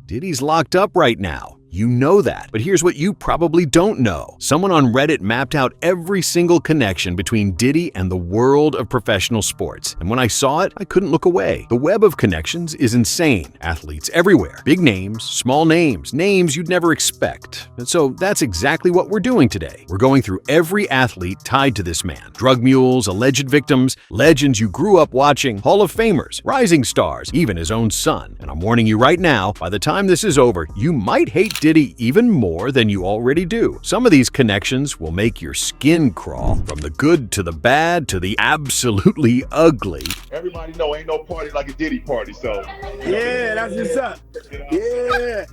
Diddy's locked up right now. You know that. But here's what you probably don't know. Someone on Reddit mapped out every single connection between Diddy and the world of professional sports. And when I saw it, I couldn't look away. The web of connections is insane. Athletes everywhere. Big names, small names, names you'd never expect. And so that's exactly what we're doing today. We're going through every athlete tied to this man. Drug mules, alleged victims, legends you grew up watching, Hall of Famers, rising stars, even his own son. And I'm warning you right now, by the time this is over, you might hate Diddy even more than you already do. Some of these connections will make your skin crawl, from the good to the bad to the absolutely ugly. Everybody know ain't no party like a Diddy party, so. Yeah, that's what's up. Yeah.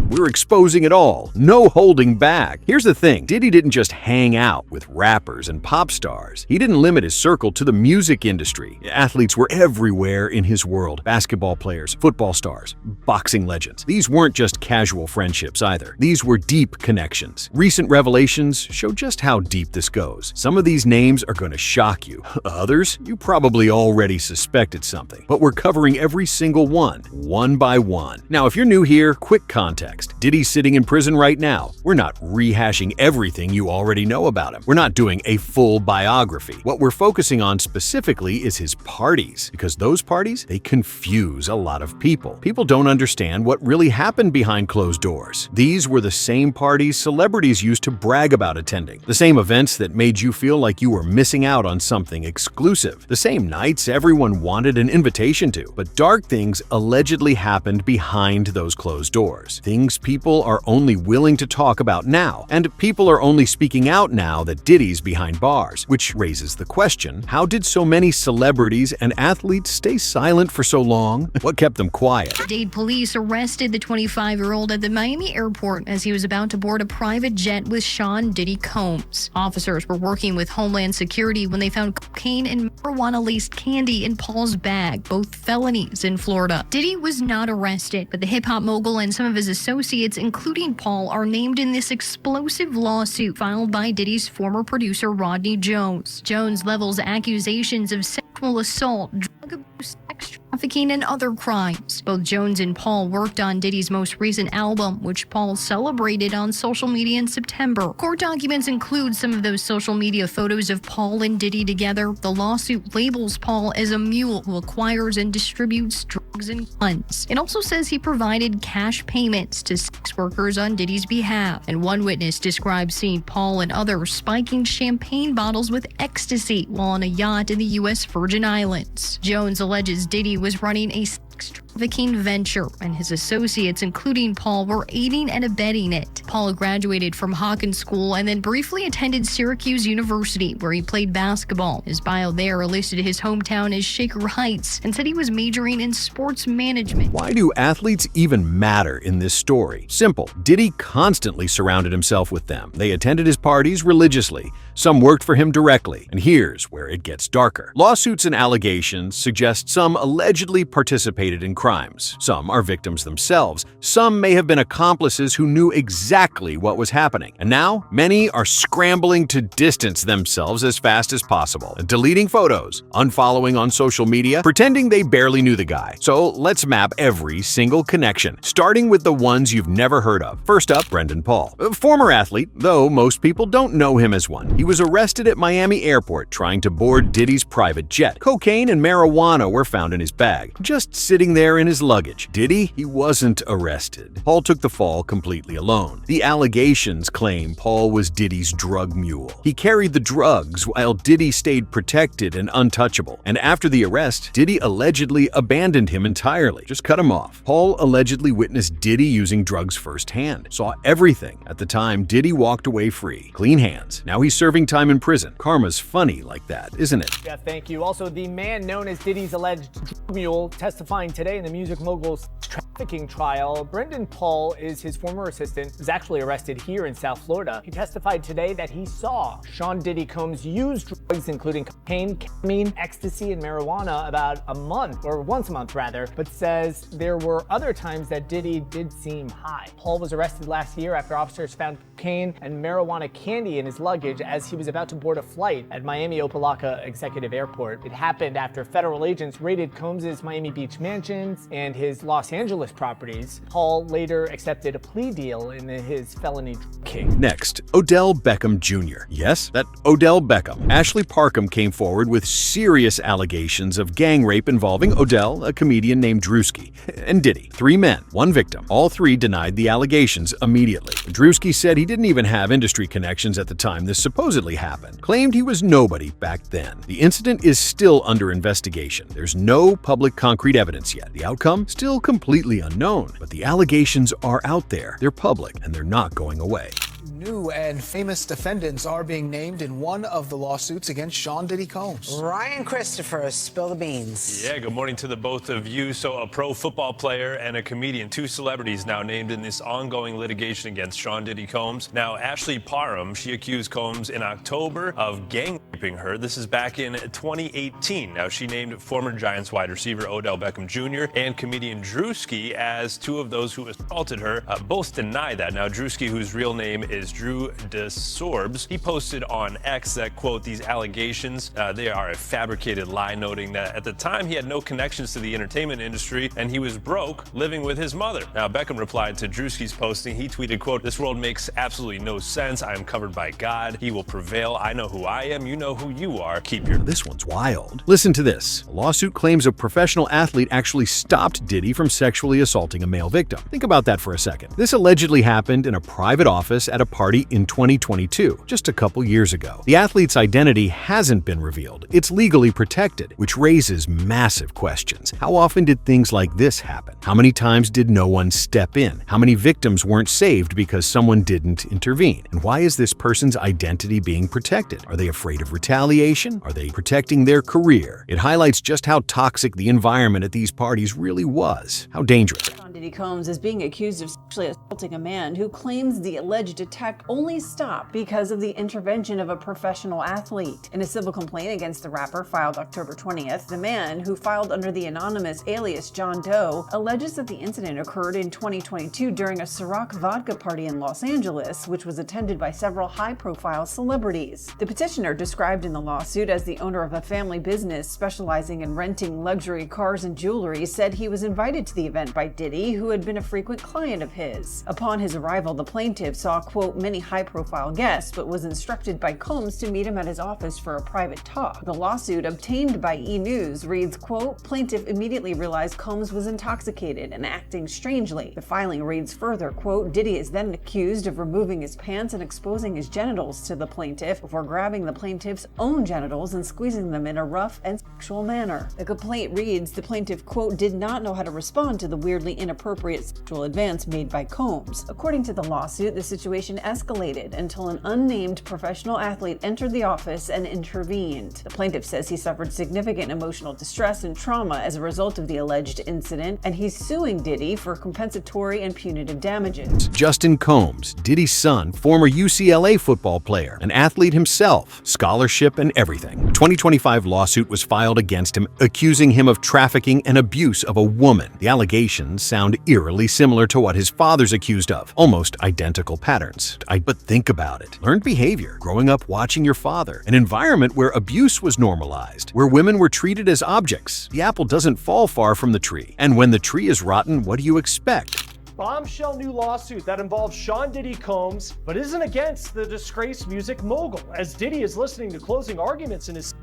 We're exposing it all, no holding back. Here's the thing, Diddy didn't just hang out with rappers and pop stars. He didn't limit his circle to the music industry. Athletes were everywhere in his world. Basketball players, football stars, boxing legends. These weren't just casual friendships either. These were deep connections. Recent revelations show just how deep this goes. Some of these names are going to shock you. Others, you probably already suspected something. But we're covering every single one by one. Now, if you're new here, quick context. Diddy's sitting in prison right now. We're not rehashing everything you already know about him. We're not doing a full biography. What we're focusing on specifically is his parties, because those parties, they confuse a lot of people. People don't understand what really happened behind closed doors. These were the same parties celebrities used to brag about attending, the same events that made you feel like you were missing out on something exclusive, the same nights everyone wanted an invitation to. But dark things allegedly happened behind those closed doors. Things people are only willing to talk about now, and people are only speaking out now that Diddy's behind bars, which raises the question, how did so many celebrities and athletes stay silent for so long? What kept them quiet? Dade police arrested the 25-year-old at the Miami airport as he was about to board a private jet with Sean Diddy Combs. Officers were working with Homeland Security when they found cocaine and marijuana-laced candy in Paul's bag, both felonies in Florida. Diddy was not arrested, but the hip-hop mogul and some of his associates, including Paul, are named in this explosive lawsuit filed by Diddy's former producer Rodney Jones. Jones levels accusations of sexual assault, drug abuse, sex trafficking, and other crimes. Both Jones and Paul worked on Diddy's most recent album, which Paul celebrated on social media in September. Court documents include some of those social media photos of Paul and Diddy together. The lawsuit labels Paul as a mule who acquires and distributes drugs and guns. It also says he provided cash payments to sex workers on Diddy's behalf. And one witness describes seeing Paul and others spiking champagne bottles with ecstasy while on a yacht in the U.S. Virgin Islands. Jones alleges Diddy was running a sex trafficking venture, and his associates, including Paul, were aiding and abetting it. Paul graduated from Hawkins School and then briefly attended Syracuse University, where he played basketball. His bio there listed his hometown as Shaker Heights and said he was majoring in sports management. Why do athletes even matter in this story? Simple. Diddy constantly surrounded himself with them. They attended his parties religiously. Some worked for him directly. And here's where it gets darker. Lawsuits and allegations suggest some allegedly participated in crimes. Some are victims themselves. Some may have been accomplices who knew exactly what was happening. And now, many are scrambling to distance themselves as fast as possible, deleting photos, unfollowing on social media, pretending they barely knew the guy. So let's map every single connection, starting with the ones you've never heard of. First up, Brendan Paul. A former athlete, though most people don't know him as one. He was arrested at Miami airport trying to board Diddy's private jet. Cocaine and marijuana were found in his bag, just sitting there in his luggage. Diddy, he wasn't arrested. Paul took the fall completely alone. The allegations claim Paul was Diddy's drug mule. He carried the drugs while Diddy stayed protected and untouchable. And after the arrest, Diddy allegedly abandoned him entirely, just cut him off. Paul allegedly witnessed Diddy using drugs firsthand, saw everything. At the time, Diddy walked away free, clean hands. Now he's serving time in prison. Karma's funny like that, isn't it? Yeah, thank you. Also, the man known as Diddy's alleged drug mule testifying today in the music mogul's trafficking trial. Brendan Paul is his former assistant, was actually arrested here in South Florida. He testified today that he saw Sean Diddy Combs use drugs including cocaine, ketamine, ecstasy, and marijuana about a month, or once a month rather, but says there were other times that Diddy did seem high. Paul was arrested last year after officers found cocaine and marijuana candy in his luggage as as he was about to board a flight at Miami Opa-locka Executive Airport. It happened after federal agents raided Combs' Miami Beach mansions and his Los Angeles properties. Paul later accepted a plea deal in his felony case. Next, Odell Beckham Jr. Yes, that Odell Beckham. Ashley Parkham came forward with serious allegations of gang rape involving Odell, a comedian named Drewski, and Diddy. 3 men, 1 victim. All 3 denied the allegations immediately. Drewski said he didn't even have industry connections at the time this supposedly happened. Claimed he was nobody back then. The incident is still under investigation. There's no public concrete evidence yet. The outcome? Still completely unknown. But the allegations are out there. They're public, and they're not going away. New and famous defendants are being named in one of the lawsuits against Sean Diddy Combs. Ryan Christopher, spill the beans. Yeah, good morning to the both of you. So a pro football player and a comedian, 2 celebrities now named in this ongoing litigation against Sean Diddy Combs. Now, Ashley Parham, she accused Combs in October of gang raping her. This is back in 2018. Now, she named former Giants wide receiver Odell Beckham Jr. and comedian Drewski as 2 of those who assaulted her. Both deny that. Now, Drewski, whose real name is Drew DeSorbs, he posted on X that, quote, these allegations, they are a fabricated lie, noting that at the time he had no connections to the entertainment industry and he was broke living with his mother. Now, Beckham replied to Drewski's posting. He tweeted, quote, this world makes absolutely no sense. I am covered by God. He will prevail. I know who I am. You know who you are. Keep your... This one's wild. Listen to this. A lawsuit claims a professional athlete actually stopped Diddy from sexually assaulting a male victim. Think about that for a second. This allegedly happened in a private office at a party in 2022, just a couple years ago. The athlete's identity hasn't been revealed. It's legally protected, which raises massive questions. How often did things like this happen? How many times did no one step in? How many victims weren't saved because someone didn't intervene? And why is this person's identity being protected? Are they afraid of retaliation? Are they protecting their career? It highlights just how toxic the environment at these parties really was. How dangerous. Diddy Combs is being accused of sexually assaulting a man who claims the alleged attack only stopped because of the intervention of a professional athlete. In a civil complaint against the rapper filed October 20th, the man, who filed under the anonymous alias John Doe, alleges that the incident occurred in 2022 during a Ciroc vodka party in Los Angeles, which was attended by several high-profile celebrities. The petitioner, described in the lawsuit as the owner of a family business specializing in renting luxury cars and jewelry, said he was invited to the event by Diddy, who had been a frequent client of his. Upon his arrival, the plaintiff saw, quote, many high-profile guests, but was instructed by Combs to meet him at his office for a private talk. The lawsuit, obtained by E! News, reads, quote, plaintiff immediately realized Combs was intoxicated and acting strangely. The filing reads further, quote, Diddy is then accused of removing his pants and exposing his genitals to the plaintiff before grabbing the plaintiff's own genitals and squeezing them in a rough and sexual manner. The complaint reads the plaintiff, quote, did not know how to respond to the weirdly inappropriate sexual advance made by Combs. According to the lawsuit, the situation escalated until an unnamed professional athlete entered the office and intervened. The plaintiff says he suffered significant emotional distress and trauma as a result of the alleged incident, and he's suing Diddy for compensatory and punitive damages. Justin Combs, Diddy's son, former UCLA football player, an athlete himself, scholarship and everything. A 2025 lawsuit was filed against him, accusing him of trafficking and abuse of a woman. The allegations sound eerily similar to what his father's accused of, almost identical patterns. But think about it. Learned behavior, growing up watching your father, an environment where abuse was normalized, where women were treated as objects. The apple doesn't fall far from the tree. And when the tree is rotten, what do you expect? Bombshell new lawsuit that involves Sean Diddy Combs, but isn't against the disgraced music mogul, as Diddy is listening to closing arguments in his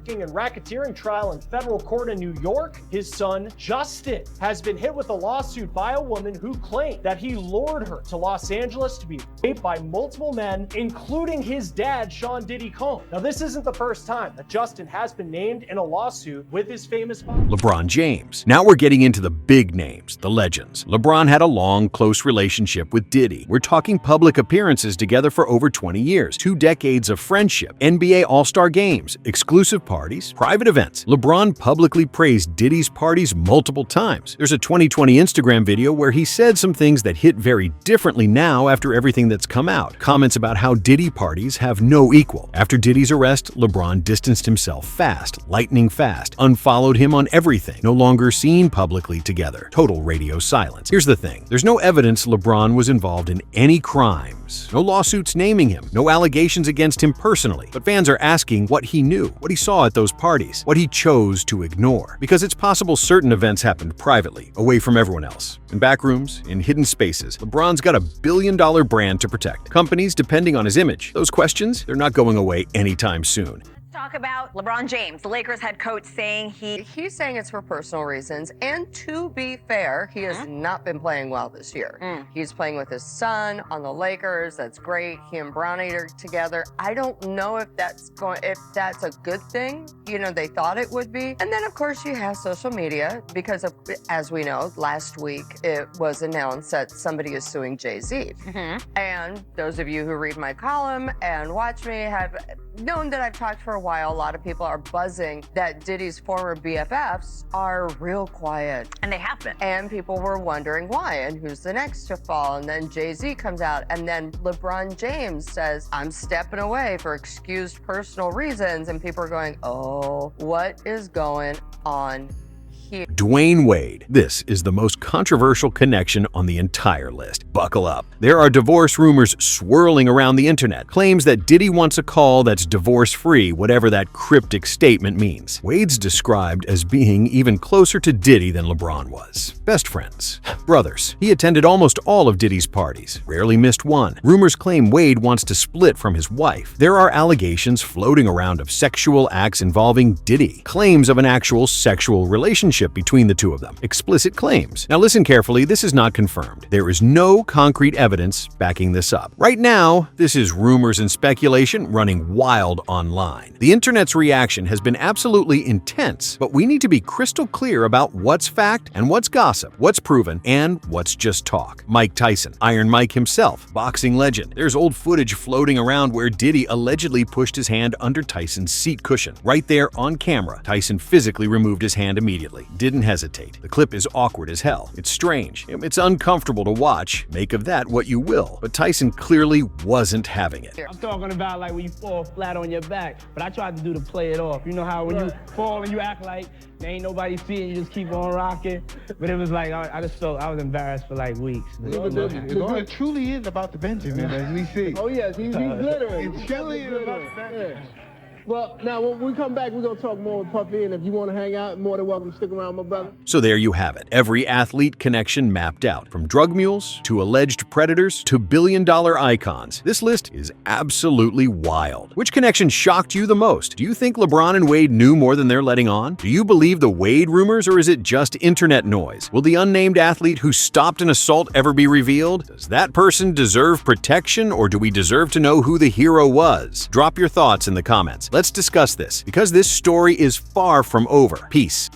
and racketeering trial in federal court in New York. His son, Justin, has been hit with a lawsuit by a woman who claimed that he lured her to Los Angeles to be raped by multiple men, including his dad, Sean Diddy Combs. Now, this isn't the first time that Justin has been named in a lawsuit with his famous father. LeBron James. Now we're getting into the big names, the legends. LeBron had a long, close relationship with Diddy. We're talking public appearances together for over 20 years, 2 decades of friendship, NBA All-Star games, exclusive parties, private events. LeBron publicly praised Diddy's parties multiple times. There's a 2020 Instagram video where he said some things that hit very differently now after everything that's come out. Comments about how Diddy parties have no equal. After Diddy's arrest, LeBron distanced himself fast, lightning fast, unfollowed him on everything, no longer seen publicly together. Total radio silence. Here's the thing. There's no evidence LeBron was involved in any crimes Combs. No lawsuits naming him, no allegations against him personally, but fans are asking what he knew, what he saw at those parties, what he chose to ignore. Because it's possible certain events happened privately, away from everyone else. In back rooms, in hidden spaces, LeBron's got $1 billion brand to protect. Companies depending on his image. Those questions, they're not going away anytime soon. Talk about LeBron James, the Lakers head coach, saying he's saying it's for personal reasons. And to be fair, he has not been playing well this year. He's playing with his son on the Lakers. That's great. He and Bronny are together. I don't know if that's a good thing. You know, they thought it would be. And then of course you have social media because of, as we know, last week it was announced that somebody is suing Jay-Z. And those of you who read my column and watch me have known that I've talked for a while. A lot of people are buzzing that Diddy's former BFFs are real quiet. And they have been. And people were wondering why and who's the next to fall. And then Jay-Z comes out and then LeBron James says, I'm stepping away for excused personal reasons. And people are going, oh, what is going on here? Dwayne Wade. This is the most controversial connection on the entire list. Buckle up. There are divorce rumors swirling around the internet. Claims that Diddy wants a call that's divorce-free, whatever that cryptic statement means. Wade's described as being even closer to Diddy than LeBron was. Best friends. Brothers. He attended almost all of Diddy's parties. Rarely missed one. Rumors claim Wade wants to split from his wife. There are allegations floating around of sexual acts involving Diddy. Claims of an actual sexual relationship between the two of them. Explicit claims. Now listen carefully, this is not confirmed. There is no concrete evidence backing this up. Right now, this is rumors and speculation running wild online. The internet's reaction has been absolutely intense, but we need to be crystal clear about what's fact and what's gossip, what's proven and what's just talk. Mike Tyson, Iron Mike himself, boxing legend. There's old footage floating around where Diddy allegedly pushed his hand under Tyson's seat cushion. Right there on camera, Tyson physically removed his hand immediately. Didn't hesitate. The clip is awkward as hell. It's strange. It's uncomfortable to watch. Make of that what you will. But Tyson clearly wasn't having it. I'm talking about like when you fall flat on your back, but I tried to do to play it off. You know how when you fall and you act like there ain't nobody seeing, you just keep on rocking. But it was like, I just felt, I was embarrassed for like weeks. It truly is about the Benjamin, as we see. Oh yes, he's glittering. It truly is about the Benjamin. Well, now when we come back, we're going to talk more with Puffy, and if you want to hang out, more than welcome to stick around, my brother. So there you have it. Every athlete connection mapped out. From drug mules to alleged predators to billion-dollar icons. This list is absolutely wild. Which connection shocked you the most? Do you think LeBron and Wade knew more than they're letting on? Do you believe the Wade rumors, or is it just internet noise? Will the unnamed athlete who stopped an assault ever be revealed? Does that person deserve protection, or do we deserve to know who the hero was? Drop your thoughts in the comments. Let's discuss this, because this story is far from over. Peace.